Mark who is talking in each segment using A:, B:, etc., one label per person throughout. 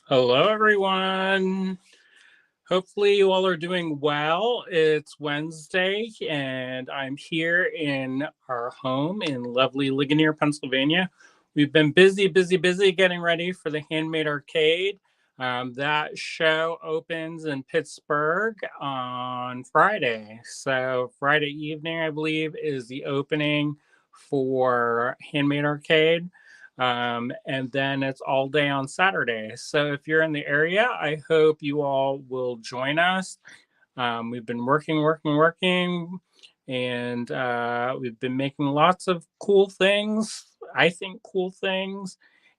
A: Hello, everyone. Hopefully, you all are doing well. It's Wednesday, and I'm here in our home in lovely Ligonier, Pennsylvania. We've been busy, busy, busy getting ready for the Handmade Arcade. That show opens in Pittsburgh on Friday. So, Friday evening, I believe, is the opening for Handmade Arcade. And then it's all day on Saturday. So if you're in the area, I hope you all will join us. We've been working, and we've been making lots of cool things. I think cool things.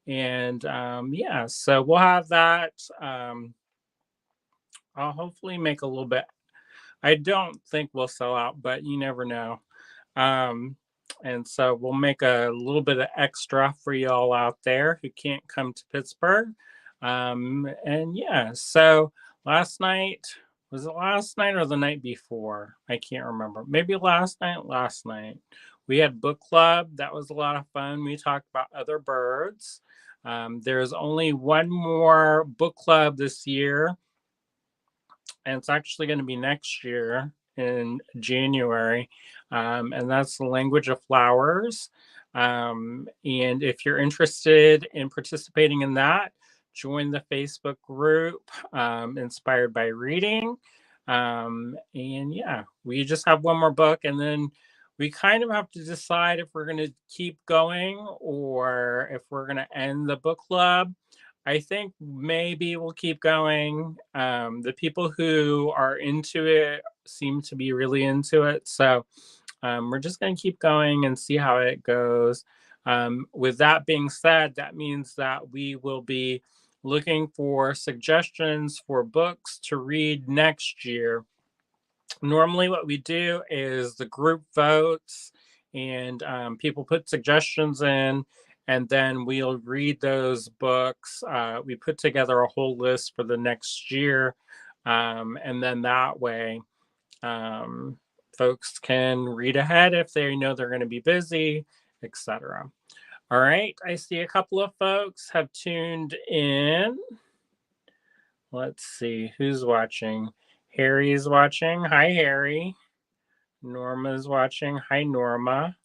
A: And yeah, so we'll have that. I'll hopefully make a little bit. I don't think we'll sell out, but you never know. Um, and so we'll make a little bit of extra for y'all out there who can't come to Pittsburgh. And yeah, so last night, was it last night or the night before? I can't remember. Maybe last night, last night. We had book club. That was a lot of fun. We talked about other birds. There's only one more book club this year, and it's actually going to be next year in January, and that's the language of flowers. And if you're interested in participating in that, join the Facebook group Inspired by Reading. And yeah, we just have one more book, and then we kind of have to decide if we're going to keep going or if we're going to end the book club. I think maybe we'll keep going. The people who are into it seem to be really into it. So we're just going to keep going and see how it goes. With that being said, that means that we will be looking for suggestions for books to read next year. Normally, what we do is the group votes, and people put suggestions in, and then we'll read those books. We put together a whole list for the next year, and then that way um, folks can read ahead if they know they're going to be busy, etc. All right, I see a couple of folks have tuned in. Let's see who's watching. Harry's watching. Hi, Harry. Norma's watching. Hi, Norma.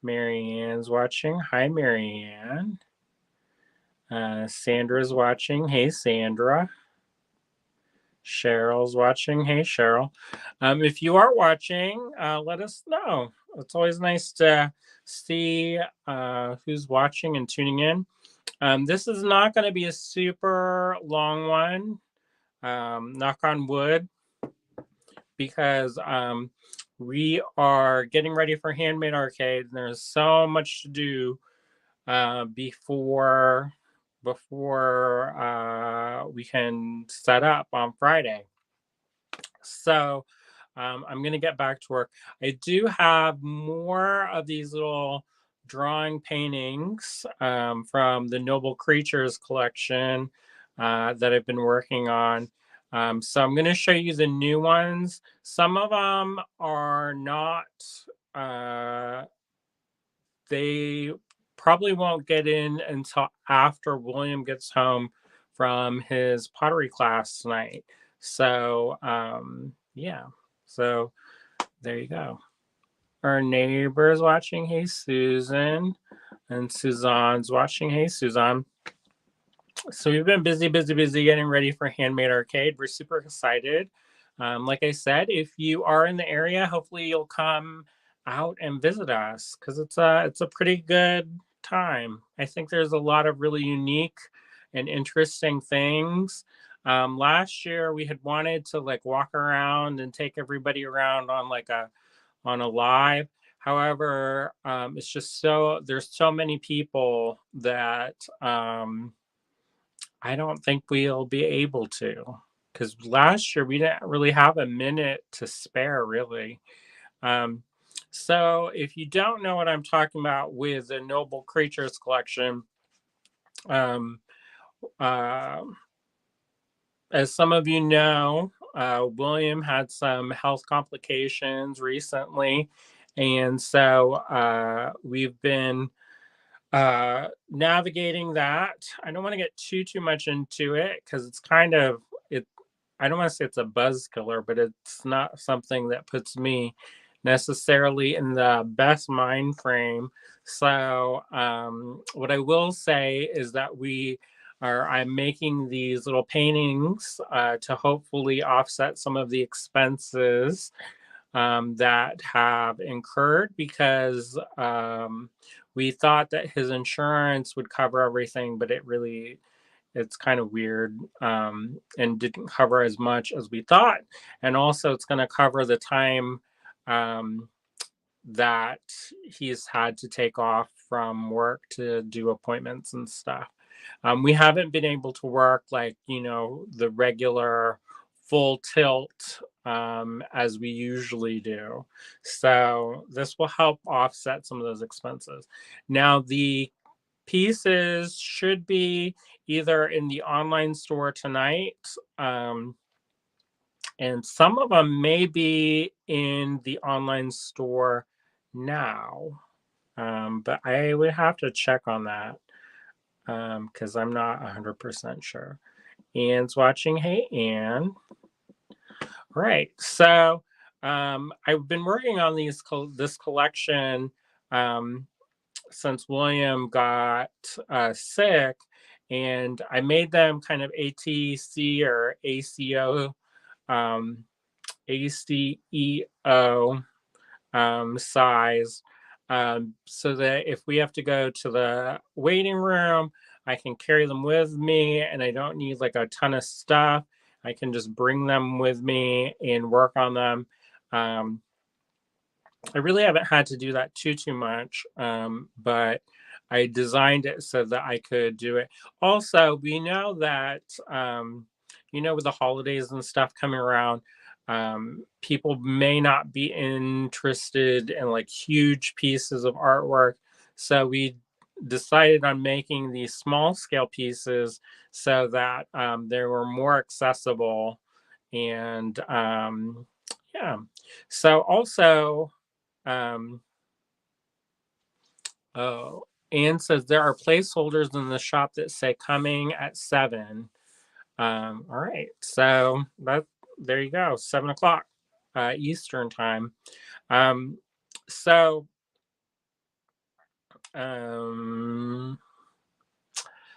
A: Marianne's watching. Hi, Marianne. Sandra's watching. Hey, Sandra. Cheryl's watching. Hey, Cheryl. If you are watching, let us know. It's always nice to see who's watching and tuning in. This is not going to be a super long one. Knock on wood, because we are getting ready for Handmade Arcade, and there's so much to do before we can set up on Friday. So I'm going to get back to work. I do have more of these little drawing paintings from the Noble Creatures collection that I've been working on. So I'm going to show you the new ones. Some of them are not, uh, they probably won't get in until after William gets home from his pottery class tonight. So, yeah. So there you go. Our neighbor's watching. Hey, Susan. And Suzanne's watching. Hey, Suzanne. So we've been busy, busy, busy getting ready for Handmade Arcade. We're super excited. Like I said, if you are in the area, hopefully you'll come out and visit us, because it's a pretty good time. I think there's a lot of really unique and interesting things. Last year we had wanted to like walk around and take everybody around on like a live. However, it's just there's so many people that I don't think we'll be able to, because last year we didn't really have a minute to spare, really. Um, so if you don't know what I'm talking about with the Noble Creatures collection, um, uh, as some of you know, William had some health complications recently, and so we've been navigating that. I don't want to get too much into it because it's kind of it. I don't want to say it's a buzz killer, but it's not something that puts me necessarily in the best mind frame. So, what I will say is that I'm making these little paintings to hopefully offset some of the expenses that have incurred because we thought that his insurance would cover everything, but it's kind of weird and didn't cover as much as we thought. And also, it's going to cover the time um, that he's had to take off from work to do appointments and stuff. We haven't been able to work like, the regular full tilt as we usually do. So this will help offset some of those expenses. Now, the pieces should be either in the online store tonight, and some of them may be in the online store now. But I would have to check on that because I'm not 100% sure. Anne's watching. Hey, Anne. Right. So I've been working on this collection since William got sick, and I made them kind of ATC or ACO, ACEO size, so that if we have to go to the waiting room, I can carry them with me and I don't need like a ton of stuff. I can just bring them with me and work on them. I really haven't had to do that too much, but I designed it so that I could do it. Also, we know that, with the holidays and stuff coming around, people may not be interested in like huge pieces of artwork. So we decided on making these small scale pieces so that they were more accessible. And yeah. So also, oh, Anne says there are placeholders in the shop that say coming at 7. All right, so there you go, 7 o'clock Eastern time. So um,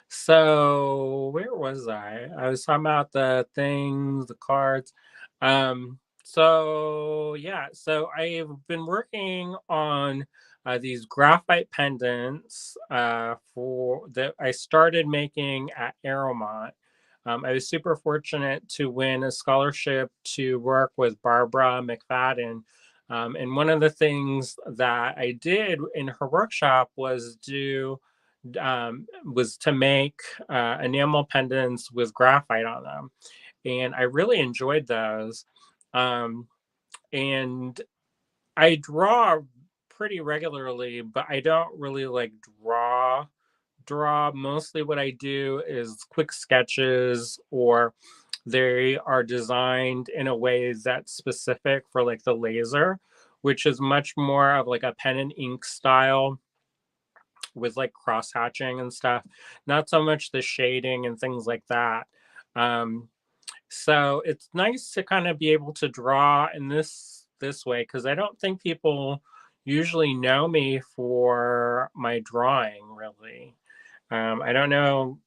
A: so where was I? I was talking about the things, the cards. So yeah, so I've been working on these graphite pendants for that I started making at Aeromont. I was super fortunate to win a scholarship to work with Barbara McFadden. And one of the things that I did in her workshop was to make enamel pendants with graphite on them. And I really enjoyed those. Um, and I draw pretty regularly, but I don't really like draw. Mostly what I do is quick sketches, or they are designed in a way that's specific for like the laser, which is much more of like a pen and ink style with like cross hatching and stuff, not so much the shading and things like that. Um, so it's nice to kind of be able to draw in this way because I don't think people usually know me for my drawing really. I don't know,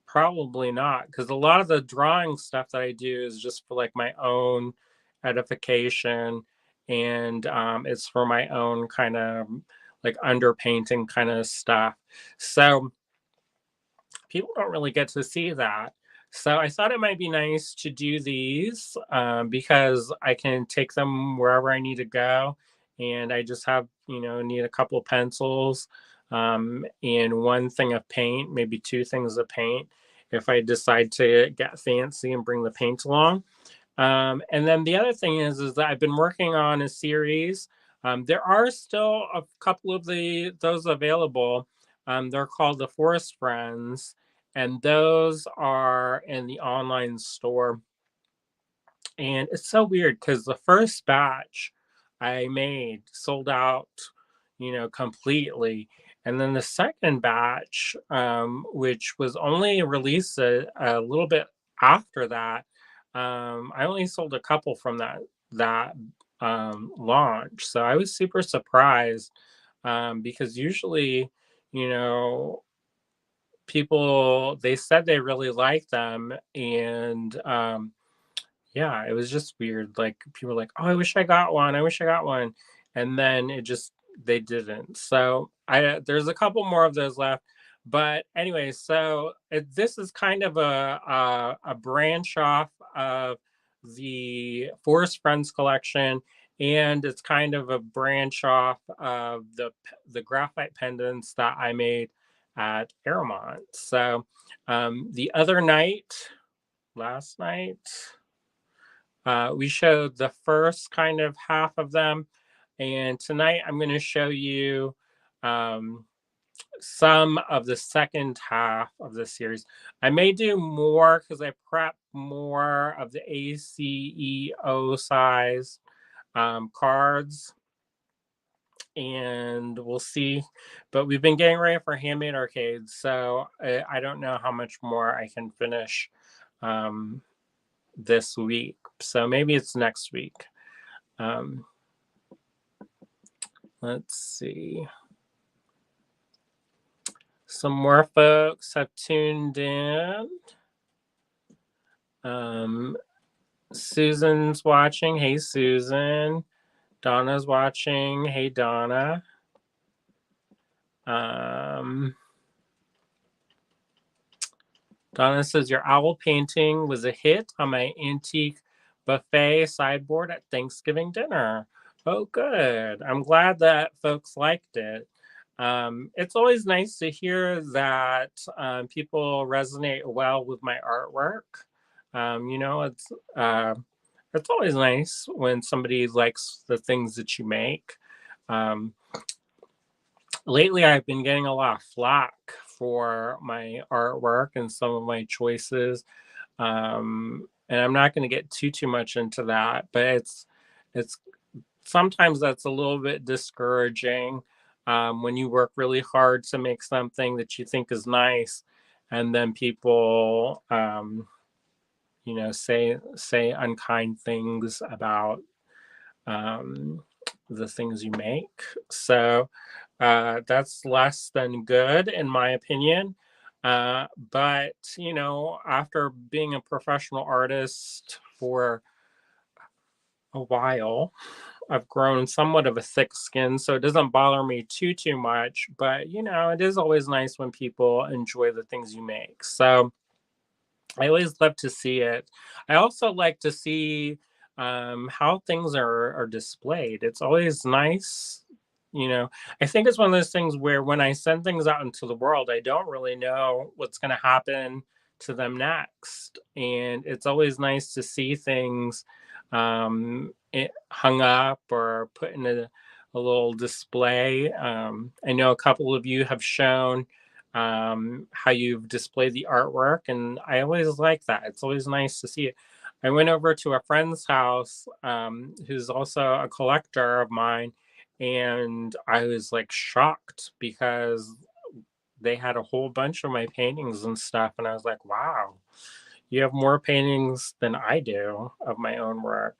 A: probably not, because a lot of the drawing stuff that I do is just for like my own edification, and it's for my own kind of like underpainting kind of stuff. So people don't really get to see that. So I thought it might be nice to do these because I can take them wherever I need to go. And I just need a couple of pencils and one thing of paint, maybe two things of paint if I decide to get fancy and bring the paint along. And then the other thing is that I've been working on a series. There are still a couple of those available. They're called the Forest Friends, and those are in the online store. And it's so weird because the first batch I made sold out, completely. And then the second batch, which was only released a little bit after that, I only sold a couple from that launch. So I was super surprised, because usually, you know, people they said they really liked them, and yeah, it was just weird. Like people were like, "Oh, I wish I got one. I wish I got one," and then it just they didn't. So I there's a couple more of those left, but anyway, so this is kind of a branch off of the Forest Friends collection, and it's kind of a branch off of the graphite pendants that I made at Aramont. So the other night, last night. We showed the first kind of half of them, and tonight I'm going to show you um, some of the second half of the series. I may do more because I prep more of the ACEO size cards, and we'll see. But we've been getting ready for Handmade Arcades, so I don't know how much more I can finish um, this week. So maybe it's next week. Um, let's see. Some more folks have tuned in. Susan's watching. Hey, Susan. Donna's watching. Hey, Donna. Donna says, your owl painting was a hit on my antique buffet sideboard at Thanksgiving dinner. Oh, good. I'm glad that folks liked it. It's always nice to hear that people resonate well with my artwork. You know, it's always nice when somebody likes the things that you make. Lately, I've been getting a lot of flack for my artwork and some of my choices, and I'm not going to get too much into that, but it's sometimes that's a little bit discouraging when you work really hard to make something that you think is nice, and then people, say unkind things about the things you make. So that's less than good, in my opinion. But, after being a professional artist for a while, I've grown somewhat of a thick skin, so it doesn't bother me too much. But, it is always nice when people enjoy the things you make. So I always love to see it. I also like to see how things are displayed. It's always nice. I think it's one of those things where when I send things out into the world, I don't really know what's going to happen to them next. And it's always nice to see things hung up or put in a little display. I know a couple of you have shown how you've displayed the artwork, and I always like that. It's always nice to see it. I went over to a friend's house who's also a collector of mine, and I was like shocked because they had a whole bunch of my paintings and stuff, and I was like, wow, you have more paintings than I do of my own work.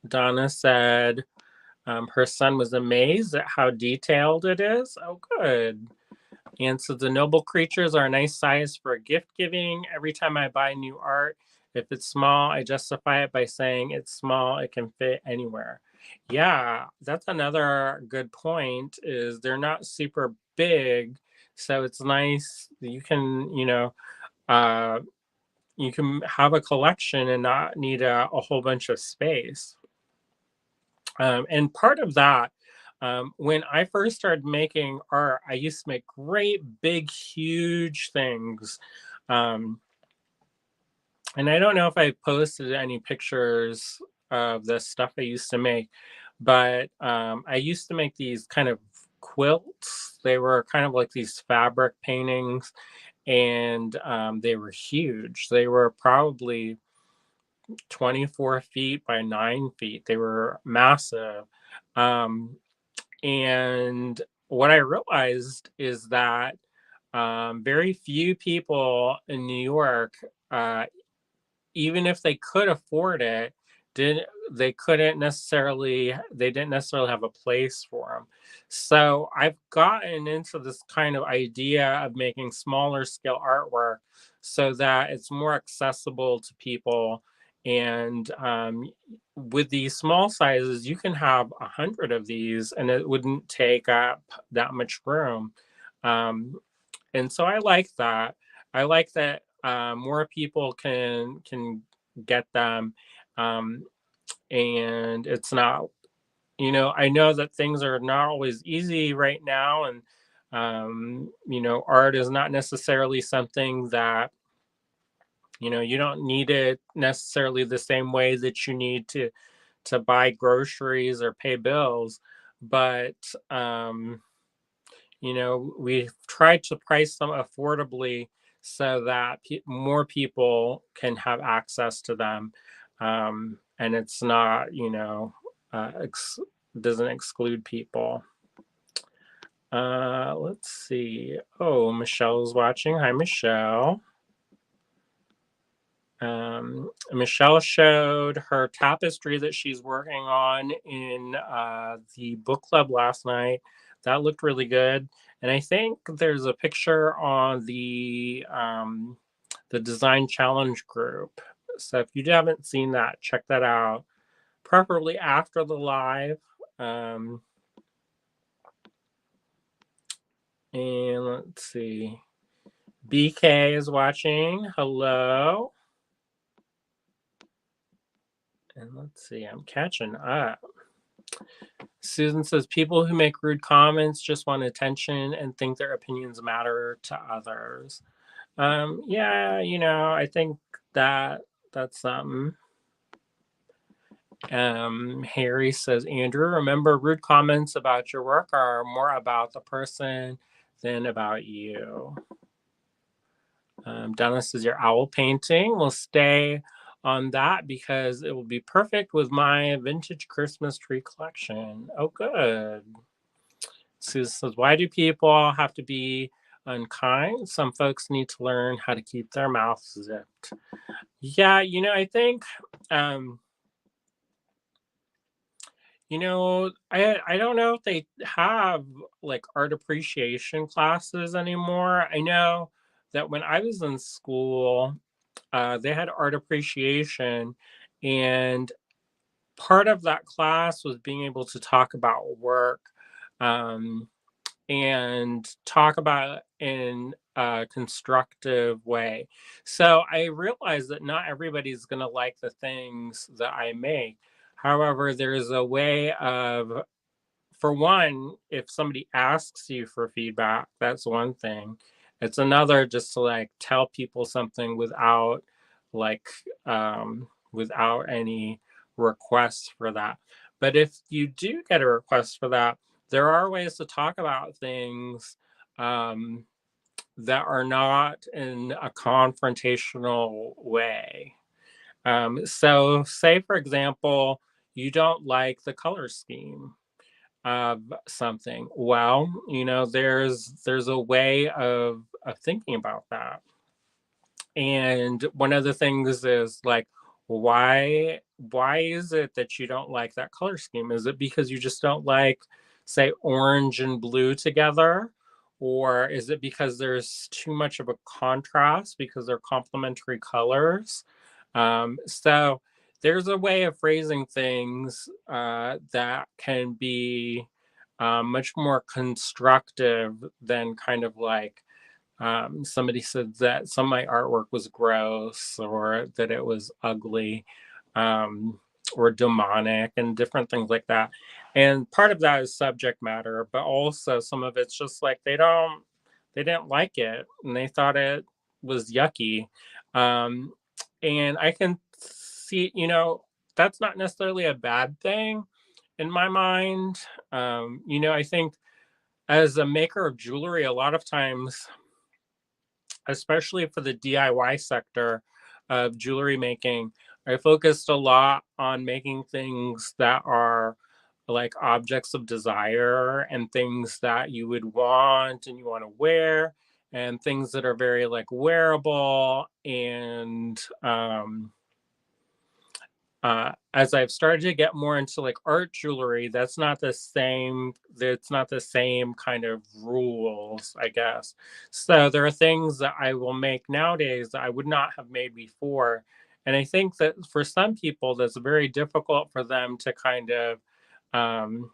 A: Donna said her son was amazed at how detailed it is. Oh, good. And so the noble creatures are a nice size for gift giving. Every time I buy new art, if it's small, I justify it by saying it's small, it can fit anywhere. Yeah, that's another good point, is they're not super big. So it's nice. Uh, you can have a collection and not need a whole bunch of space. And part of that, when I first started making art, I used to make great, big, huge things. And I don't know if I posted any pictures of the stuff I used to make, but I used to make these kind of quilts. They were kind of like these fabric paintings, and they were huge. They were probably 24 feet by 9 feet. They were massive. Um, and what I realized is that very few people in New York, even if they could afford it, didn't they didn't necessarily have a place for them. So I've gotten into this kind of idea of making smaller scale artwork so that it's more accessible to people. And with these small sizes, you can have 100 of these, and it wouldn't take up that much room. Um, and so I like that. I like that more people can get them, um, and it's not. I know that things are not always easy right now, and art is not necessarily something that you don't need it necessarily the same way that you need to buy groceries or pay bills, but we've tried to price them affordably so that more people can have access to them. And it's not, doesn't exclude people. Let's see. Oh, Michelle's watching. Hi, Michelle. Michelle showed her tapestry that she's working on in the book club last night. That looked really good. And I think there's a picture on the Design Challenge group. So if you haven't seen that, check that out. Preferably after the live. And let's see. BK is watching. Hello. And let's see, I'm catching up. Susan says people who make rude comments just want attention and think their opinions matter to others. Yeah, I think that's something. Harry says, Andrew, remember rude comments about your work are more about the person than about you. Dennis says your owl painting will stay on that because it will be perfect with my vintage Christmas tree collection. Oh, good. Susan says, why do people have to be unkind? Some folks need to learn how to keep their mouths zipped. Yeah, I think, I don't know if they have like art appreciation classes anymore. I know that when I was in school, they had art appreciation, and part of that class was being able to talk about work, um, and talk about it in a constructive way. So I realized that not everybody's going to like the things that I make. However, there is a way of, for one, if somebody asks you for feedback, that's one thing. It's another just to like tell people something like without any requests for that. But if you do get a request for that, there are ways to talk about things um, that are not in a confrontational way. So say for example, you don't like the color scheme of something. Well, there's a way of thinking about that. And one of the things is like, why is it that you don't like that color scheme? Is it because you just don't like, say, orange and blue together? Or is it because there's too much of a contrast because they're complementary colors? So there's a way of phrasing things that can be much more constructive than kind of like somebody said that some of my artwork was gross or that it was ugly, um, or demonic and different things like that. And part of that is subject matter, but also some of it's just like they didn't like it and they thought it was yucky. Um, and I can see, that's not necessarily a bad thing in my mind. I think as a maker of jewelry, a lot of times, especially for the DIY sector of jewelry making, I focused a lot on making things that are like objects of desire and things that you would want and you want to wear and things that are very like wearable and as I've started to get more into like art jewelry, that's not the same. It's not the same kind of rules, I guess. So there are things that I will make nowadays that I would not have made before. And I think that for some people, that's very difficult for them to kind of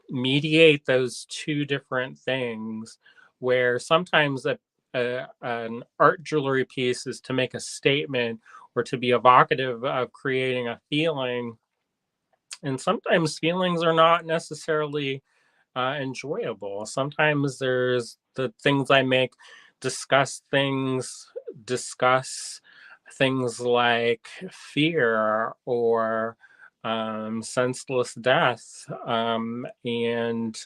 A: mediate those two different things, where sometimes an art jewelry piece is to make a statement or to be evocative of creating a feeling. And sometimes feelings are not necessarily enjoyable. Sometimes there's the things I make discuss things like fear or senseless death and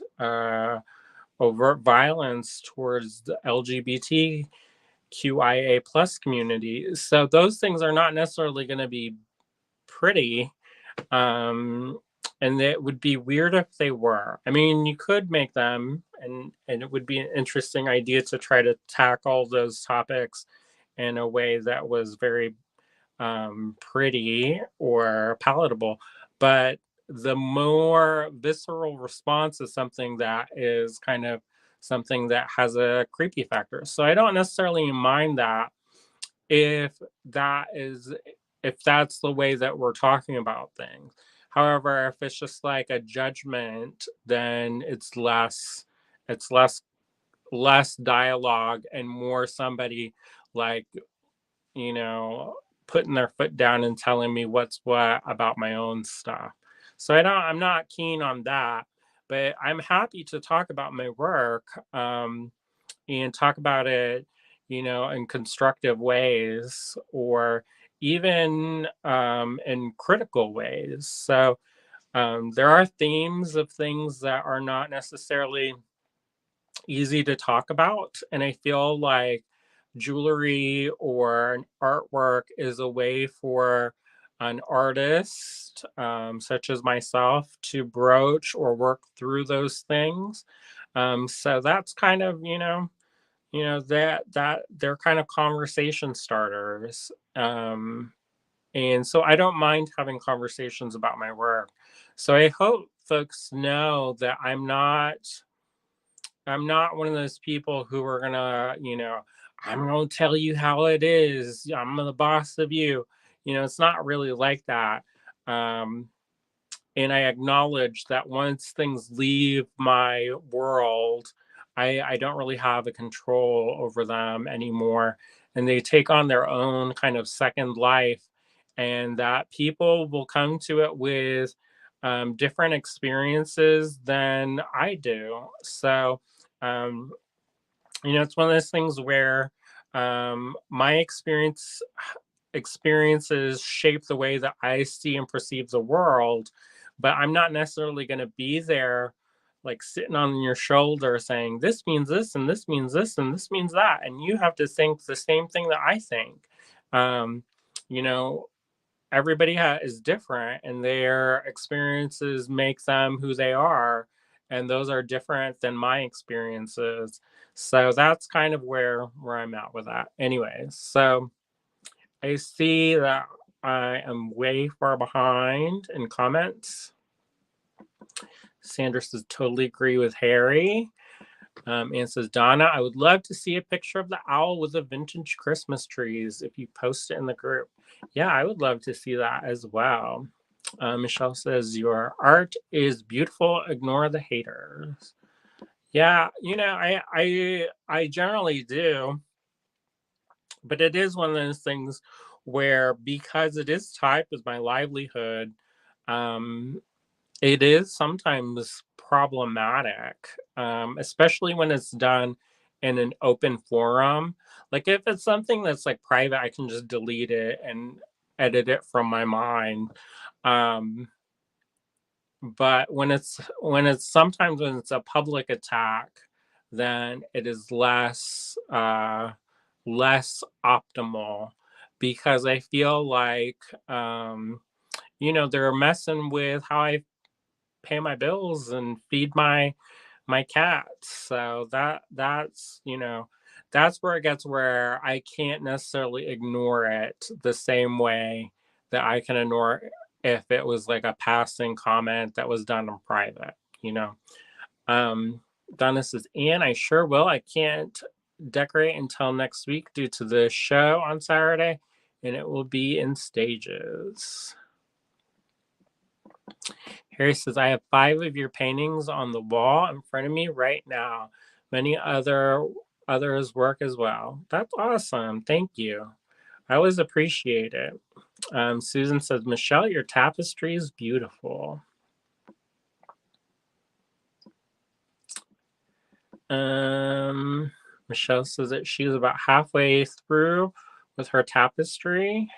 A: overt violence towards the LGBTQIA plus community. So those things are not necessarily going to be pretty. Um, and it would be weird if they were. I mean, you could make them, and it would be an interesting idea to try to tackle those topics in a way that was very pretty or palatable. But the more visceral response is something that is kind of something that has a creepy factor. So I don't necessarily mind that if that is if that's the way that we're talking about things. However, if it's just like a judgment, then it's less dialogue and more somebody like, you know, putting their foot down and telling me what's what about my own stuff. So I'm not keen on that, but I'm happy to talk about my work. And talk about it, in constructive ways or even in critical ways. So there are themes of things that are not necessarily easy to talk about. And I feel like jewelry or an artwork is a way for an artist, such as myself, to broach or work through those things. So that's kind of, that they're kind of conversation starters. And so I don't mind having conversations about my work. So I hope folks know that I'm not one of those people who are gonna, I'm gonna tell you how it is. I'm the boss of you. It's not really like that. Um, and I acknowledge that once things leave my world, I don't really have a control over them anymore. And they take on their own kind of second life, and that people will come to it with different experiences than I do. So, um, it's one of those things where my experiences shape the way that I see and perceive the world, but I'm not necessarily going to be there like sitting on your shoulder saying this means this and this means this and this means that and you have to think the same thing that I think. um you know Everybody is different and their experiences make them who they are, and those are different than my experiences. So that's kind of where I'm at with that anyways. So I see that I am way far behind in comments. Sandra says totally agree with Harry. And says Donna, I would love to see a picture of the owl with the vintage Christmas trees if you post it in the group. Yeah, I would love to see that as well. Michelle says your art is beautiful. Ignore the haters. Yeah, I generally do, but it is one of those things where because it is tied with my livelihood, um, it is sometimes problematic, especially when it's done in an open forum. Like if it's something that's like private, I can just delete it and edit it from my mind. Um, but when it's a public attack, then it is less optimal because I feel like they're messing with how I pay my bills and feed my cats. So that's where it gets where I can't necessarily ignore it the same way that I can ignore if it was like a passing comment that was done in private, you know. Um, Donna says, "And I sure will. I can't decorate until next week due to the show on Saturday, and it will be in stages." Harry says, "I have 5 of your paintings on the wall in front of me right now. Many others work as well." That's awesome. Thank you. I always appreciate it. Susan says, "Michelle, your tapestry is beautiful." Michelle says that she's about halfway through with her tapestry.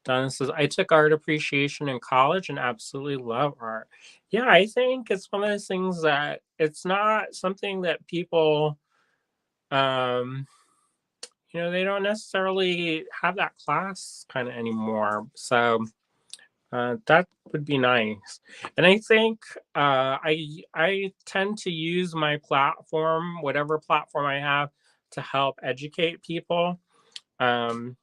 A: Donna says, "I took art appreciation in college and absolutely love art." Yeah, I think it's one of those things that it's not something that people, um, they don't necessarily have that class kind of anymore. So that would be nice. And I think I tend to use my platform, whatever platform I have, to help educate people. Um,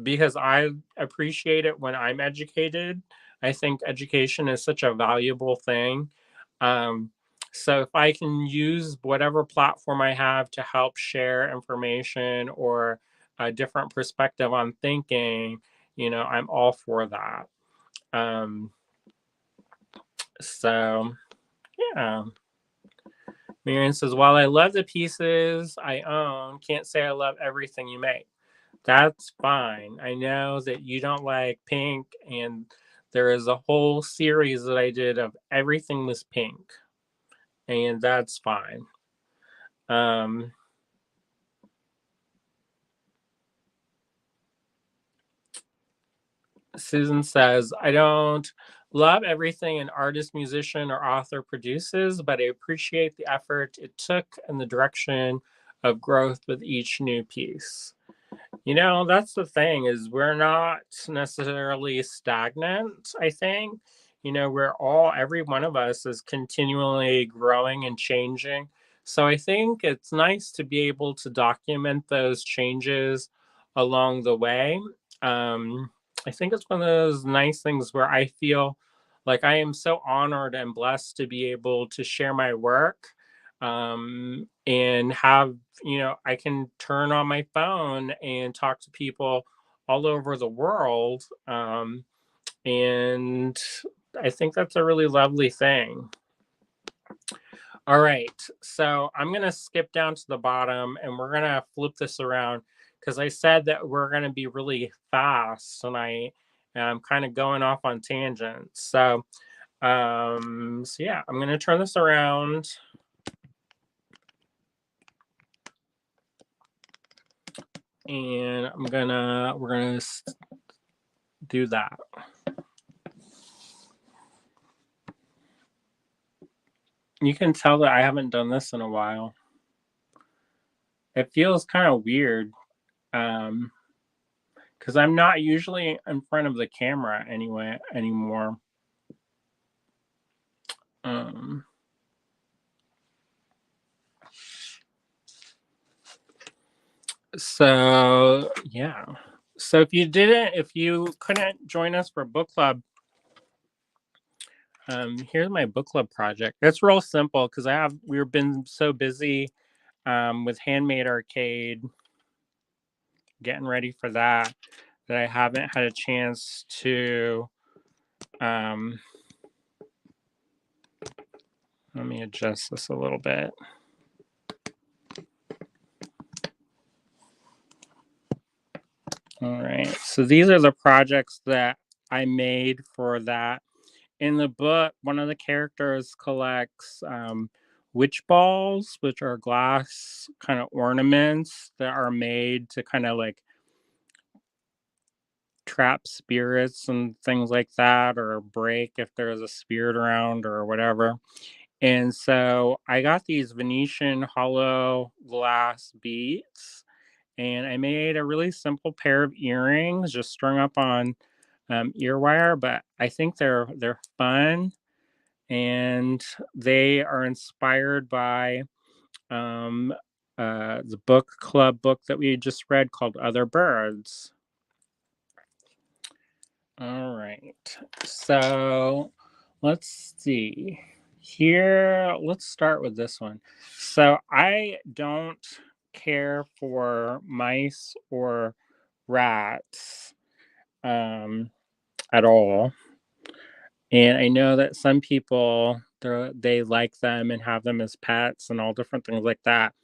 A: because I appreciate it when I'm educated. I think education is such a valuable thing. Um, so if I can use whatever platform I have to help share information or a different perspective on thinking, I'm all for that. Um, so yeah. Marion says, "While I love the pieces I own, can't say I love everything you make." That's fine. I know that you don't like pink, and there is a whole series that I did of everything was pink, and that's fine. Um, Susan says, "I don't love everything an artist, musician, or author produces, but I appreciate the effort it took and the direction of growth with each new piece." That's the thing is we're not necessarily stagnant, I think. We're all every one of us is continually growing and changing. So I think it's nice to be able to document those changes along the way. Um, I think it's one of those nice things where I feel like I am so honored and blessed to be able to share my work, and have, I can turn on my phone and talk to people all over the world. And I think that's a really lovely thing. All right. So I'm going to skip down to the bottom and we're going to flip this around because I said that we're going to be really fast tonight. And I'm kind of going off on tangents. So yeah, I'm going to turn this around. And we're gonna do that. You can tell that I haven't done this in a while. It feels kind of weird, because I'm not usually in front of the camera anymore. So yeah. So if you couldn't join us for book club, here's my book club project. It's real simple because we've been so busy with Handmade Arcade, getting ready for that I haven't had a chance to. Let me adjust this a little bit. All right. So these are the projects that I made for that. In the book, one of the characters collects witch balls, which are glass kind of ornaments that are made to kind of like trap spirits and things like that, or break if there's a spirit around or whatever. And so I got these Venetian hollow glass beads, and I made a really simple pair of earrings just strung up on ear wire, but I think they're fun, and they are inspired by um, the book club book that we just read called Other Birds. All right. So let's see. Here, let's start with this one. So I don't care for mice or rats at all. And I know that some people they like them and have them as pets and all different things like that.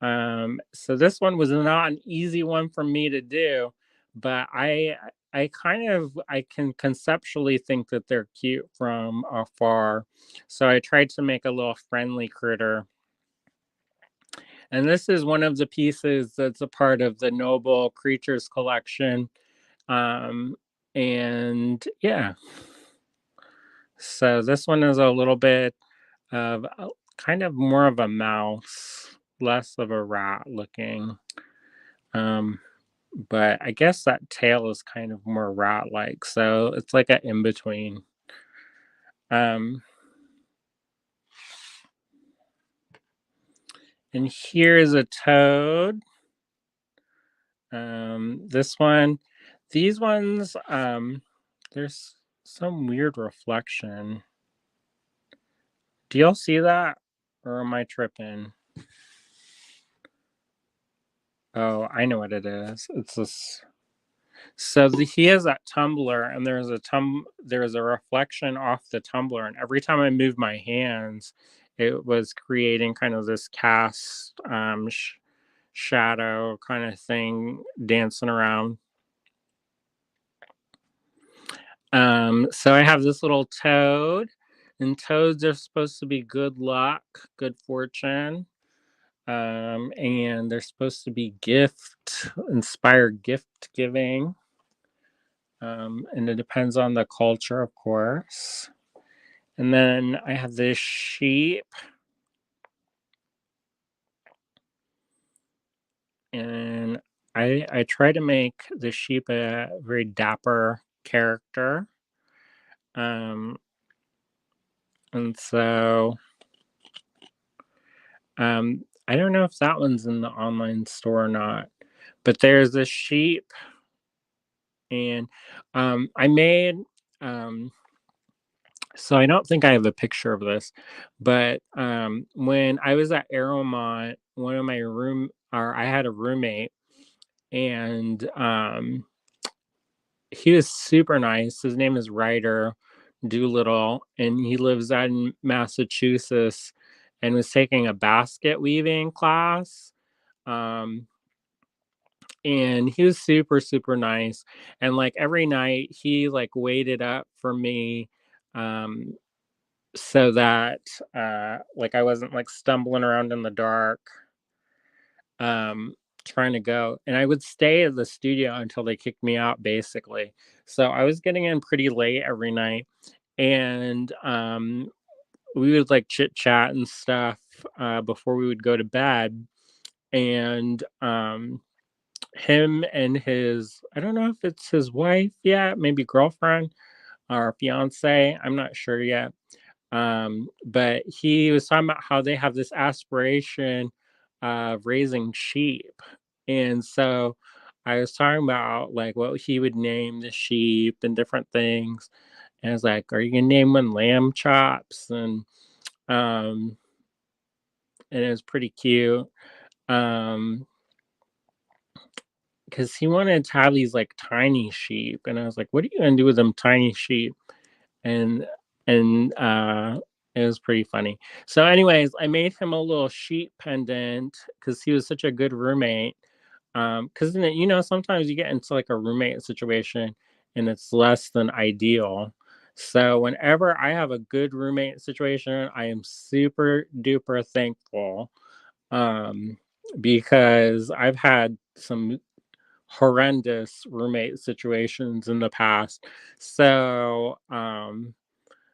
A: So this one was not an easy one for me to do, but I can conceptually think that they're cute from afar. So I tried to make a little friendly critter. And this is one of the pieces that's a part of the Noble Creatures collection. Um, and yeah, so this one is a little bit of kind of more of a mouse, less of a rat looking. Um, but I guess that tail is kind of more rat-like, so it's like an in between. Um, and here's a toad. This one, these ones, there's some weird reflection. Do y'all see that, or am I tripping? Oh, I know what it is. It's this. So he has that tumbler, and there's a reflection off the tumbler, and every time I move my hands, it was creating kind of this cast shadow kind of thing dancing around. So I have this little toad, and toads are supposed to be good luck, good fortune. And they're supposed to be inspired gift giving. And it depends on the culture, of course. And then I have this sheep, and I try to make the sheep a very dapper character. Um, and so I don't know if that one's in the online store or not, but there's a sheep, and I made so I don't think I have a picture of this, but when I was at Aeromont, one of my room or I had a roommate, and he was super nice. His name is Ryder Doolittle, and he lives out in Massachusetts, and was taking a basket weaving class. Um, and he was super nice, and like every night he like waited up for me, um so that like I wasn't like stumbling around in the dark, um trying to go, and I would stay at the studio until they kicked me out basically. So I was getting in pretty late every night, and we would like chit chat and stuff before we would go to bed. And him and his, I don't know if it's his wife yet, maybe girlfriend or fiance, I'm not sure yet. But he was talking about how they have this aspiration of raising sheep. And so I was talking about like what he would name the sheep and different things. And I was like, are you gonna name one lamb chops? Um and it was pretty cute. Um because he wanted to have these like tiny sheep. And I was like, what are you gonna do with them tiny sheep? and and it was pretty funny. So, anyways, I made him a little sheep pendant because he was such a good roommate. Because sometimes you get into like a roommate situation and it's less than ideal. So whenever I have a good roommate situation, I am super duper thankful. Um, because I've had some horrendous roommate situations in the past. So,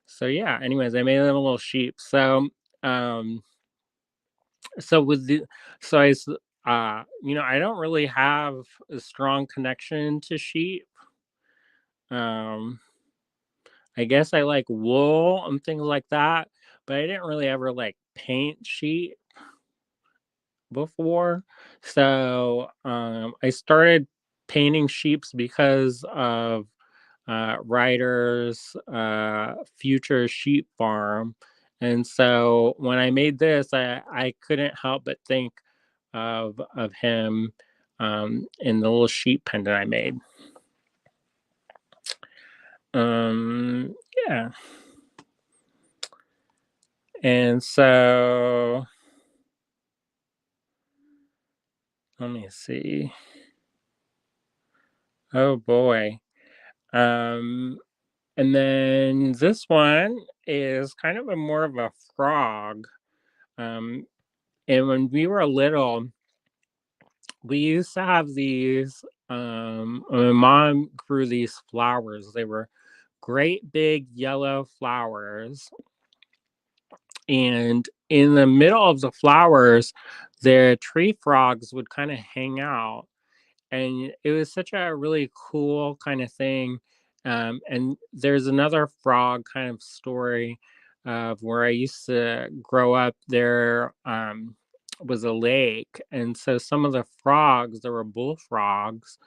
A: so yeah, anyways, I made them a little sheep. Um, so with the, so I don't really have a strong connection to sheep. Um, I guess I like wool and things like that, but I didn't really ever like paint sheep before. So I started painting sheeps because of Ryder's Future Sheep Farm. And so when I made this, I couldn't help but think of him in the little sheep pen that I made. Yeah. And so let me see. Oh boy. Um, and then this one is kind of a more of a frog. Um, and when we were little, we used to have these. My mom grew these flowers. They were great big yellow flowers, and in the middle of the flowers, the tree frogs would kind of hang out, and it was such a really cool kind of thing. And there's another frog kind of story of where I used to grow up. There was a lake, and so some of the frogs, there were bullfrogs,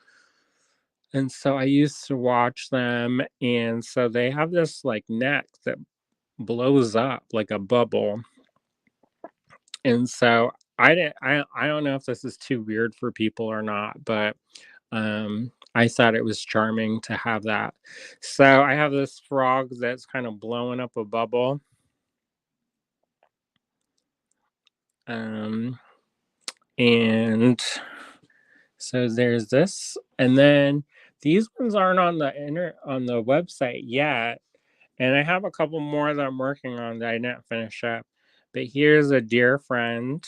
A: and so I used to watch them. And so they have this like neck that blows up like a bubble, and so I don't know if this is too weird for people or not, but I thought it was charming to have that. So I have this frog that's kind of blowing up a bubble. Um, and so there's this, and then these ones aren't on the website yet. And I have a couple more that I'm working on that I didn't finish up. But here's a dear friend.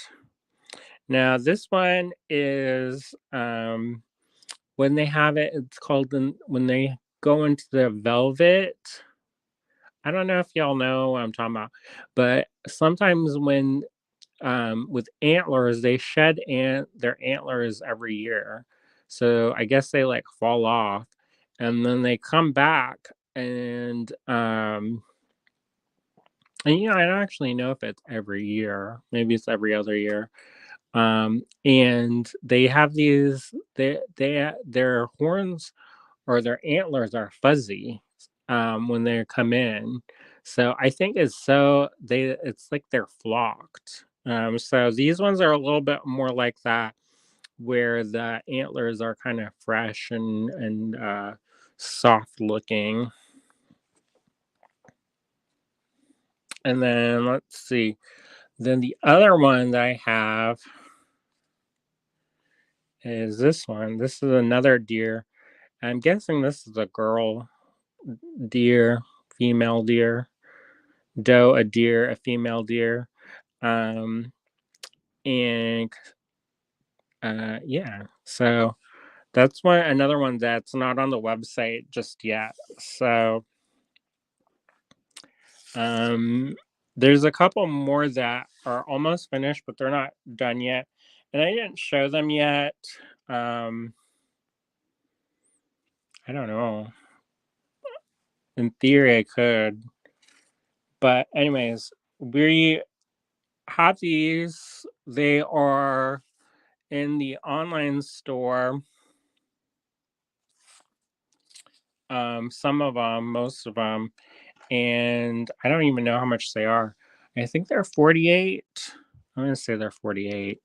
A: Now this one is when they have it, it's called when they go into the velvet. I don't know if y'all know what I'm talking about, but sometimes when with antlers, they shed their antlers every year. So I guess they like fall off and then they come back, and I don't actually know if it's every year. Maybe it's every other year. And they have their horns or their antlers are fuzzy when they come in. So I think it's like they're flocked. So these ones are a little bit more like that, where the antlers are kind of fresh and soft looking. And then let's see. Then the other one that I have is this one. This is another deer. I'm guessing this is a girl deer, female deer, doe, a deer, a female deer. Um, and yeah, so that's another one that's not on the website just yet. So um, there's a couple more that are almost finished, but they're not done yet, and I didn't show them yet. Um, I don't know. In theory, I could, but anyways, we have these. They are in the online store. Some of them, most of them, and I don't even know how much they are. I think they're 48. I'm gonna say they're 48.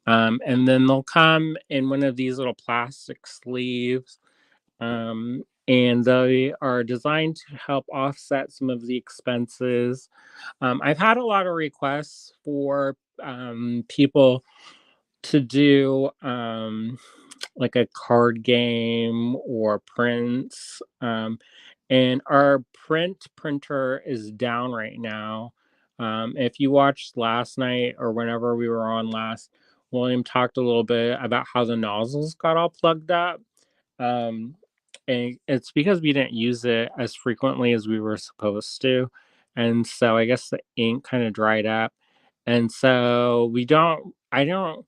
A: And then they'll come in one of these little plastic sleeves. And they are designed to help offset some of the expenses. I've had a lot of requests for people to do like a card game or prints. And our printer is down right now. If you watched last night or whenever we were on last, William talked a little bit about how the nozzles got all plugged up. Um, and it's because we didn't use it as frequently as we were supposed to. And so I guess the ink kind of dried up. And so I don't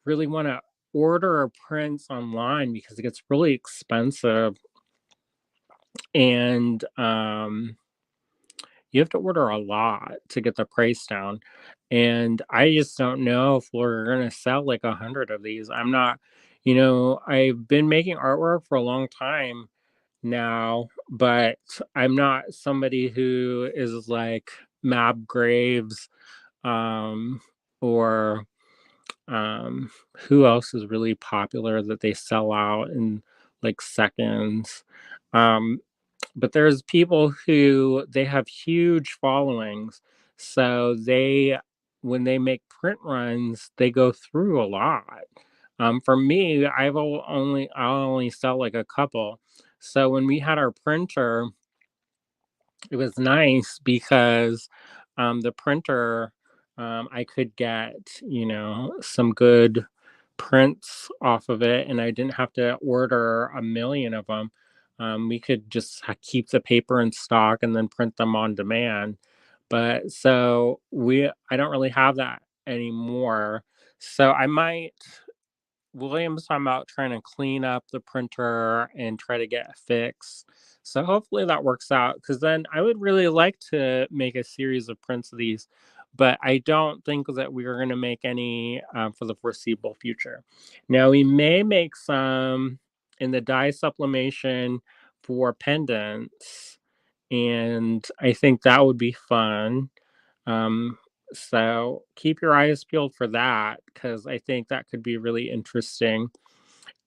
A: really want to order prints online because it gets really expensive, and you have to order a lot to get the price down. And I just don't know if we're gonna sell like 100 of these. I'm not, I've been making artwork for a long time now, but I'm not somebody who is like Mab Graves, um, or who else is really popular that they sell out in like seconds. Um, but there's people who they have huge followings, so when they make print runs, they go through a lot. For me, I'll only sell like a couple. So when we had our printer, it was nice because the printer, I could get, some good prints off of it, and I didn't have to order a million of them. We could just keep the paper in stock and then print them on demand. But so I don't really have that anymore. So I might William's talking about trying to clean up the printer and try to get it fixed. So hopefully that works out, because then I would really like to make a series of prints of these, but I don't think that we are going to make any for the foreseeable future. Now we may make some in the dye sublimation for pendants, and I think that would be fun. Um, so keep your eyes peeled for that, because I think that could be really interesting.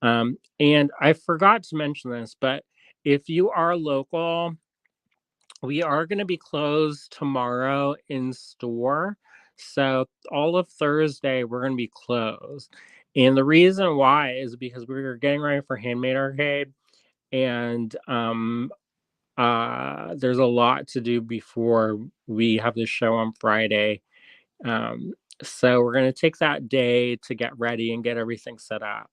A: And I forgot to mention this, but if you are local, we are going to be closed tomorrow in store. So all of Thursday, we're going to be closed. And the reason why is because we were getting ready for Handmade Arcade, and there's a lot to do before we have the show on Friday. um, so we're going to take that day to get ready and get everything set up.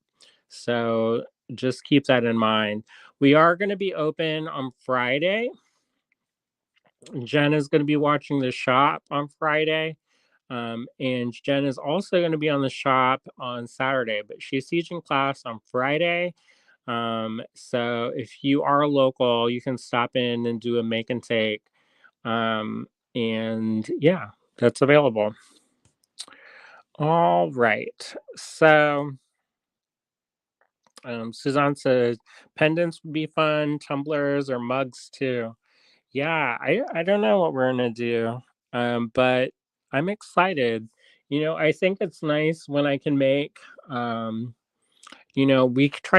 A: So just keep that in mind. We are going to be open on Friday. Jen is going to be watching the shop on Friday. And Jen is also going to be on the shop on Saturday, but she's teaching class on Friday. So if you are local, you can stop in and do a make and take. And yeah, that's available. All right. So, Suzanne says pendants would be fun, tumblers or mugs too. Yeah, I don't know what we're gonna do, but I'm excited. I think it's nice when I can make. Try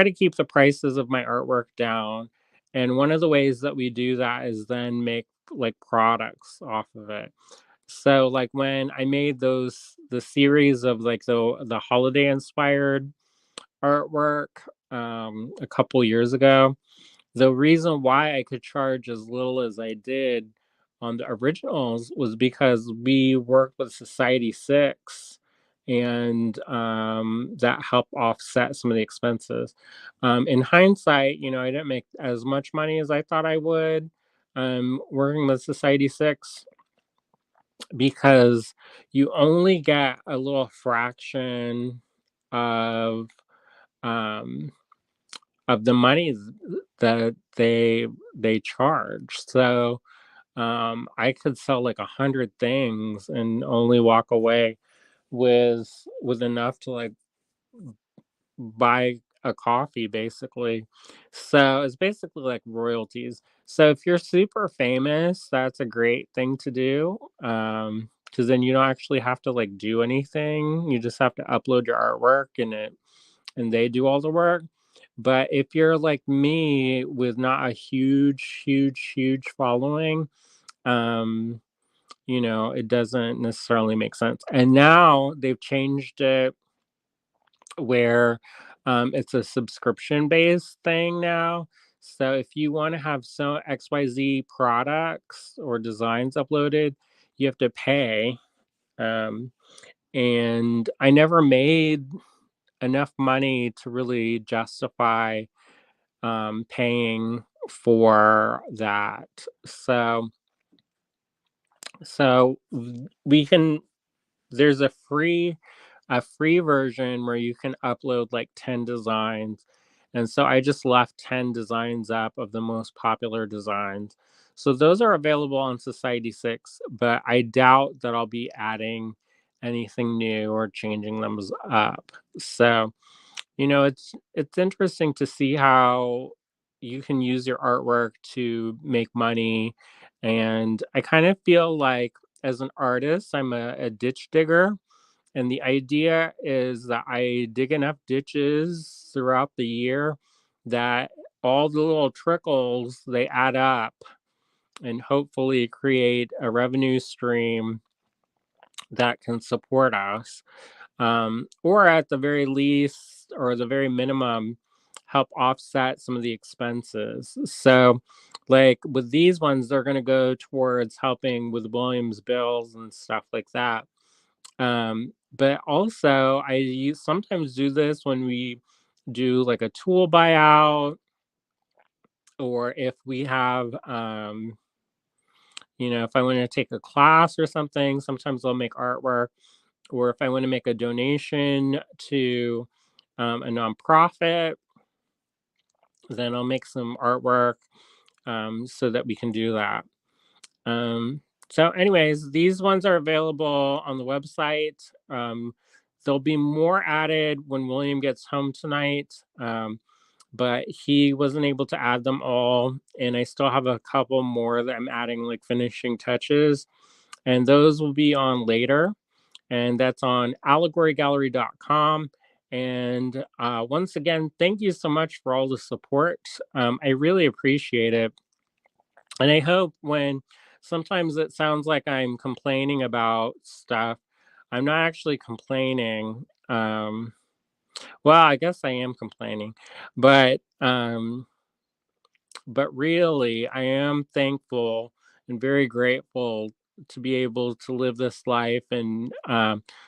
A: to keep the prices of my artwork down, and one of the ways that we do that is then make like products off of it. So like when I made the series of like the holiday inspired artwork a couple years ago, the reason why I could charge as little as I did on the originals was because we worked with Society 6, and that helped offset some of the expenses. In hindsight, I didn't make as much money as I thought I would working with Society 6, because you only get a little fraction of um the money that they charge. So I could sell like 100 things and only walk away with enough to like buy a coffee basically. So it's basically like royalties. So if you're super famous, that's a great thing to do. Because then you don't actually have to like do anything. You just have to upload your artwork, and they do all the work. But if you're like me with not a huge following, um, it doesn't necessarily make sense. And now they've changed it where it's a subscription based thing now. So if you want to have some XYZ products or designs uploaded, you have to pay. Um, and I never made enough money to really justify paying for that. So we can, there's a free a free version where you can upload like 10 designs. And so I just left 10 designs up of the most popular designs. So those are available on Society 6, but I doubt that I'll be adding anything new or changing them up. So, it's interesting to see how you can use your artwork to make money. And I kind of feel like as an artist, I'm a ditch digger. And the idea is that I dig enough ditches throughout the year that all the little trickles they add up and hopefully create a revenue stream that can support us, or at the very least, or the very minimum, help offset some of the expenses. So, like with these ones, they're going to go towards helping with Williams bills and stuff like that. But also, sometimes do this when we do like a tool buyout, or if we have, if I want to take a class or something, sometimes I'll make artwork. Or if I want to make a donation to a nonprofit, then I'll make some artwork so that we can do that. Um, so, anyways, these ones are available on the website. There'll be more added when William gets home tonight, but he wasn't able to add them all. And I still have a couple more that I'm adding, like finishing touches, and those will be on later. And that's on allegorygallery.com. And once again, thank you so much for all the support. I really appreciate it. And I hope when sometimes it sounds like I'm complaining about stuff, I'm not actually complaining. Well, I guess I am complaining, but really, I am thankful and very grateful to be able to live this life and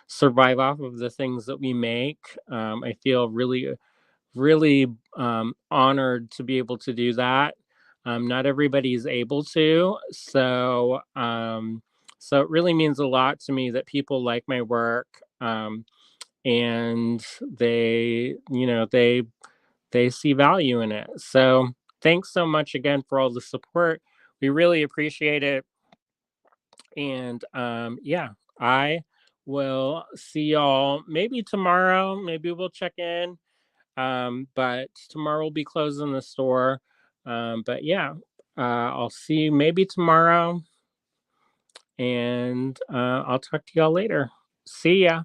A: survive off of the things that we make. I feel really, really honored to be able to do that. Not everybody is able to, so it really means a lot to me that people like my work, and they see value in it. So thanks so much again for all the support. We really appreciate it. And yeah, I will see y'all maybe tomorrow. Maybe we'll check in. But tomorrow we'll be closing the store. But yeah, I'll see you maybe tomorrow. And I'll talk to y'all later. See ya.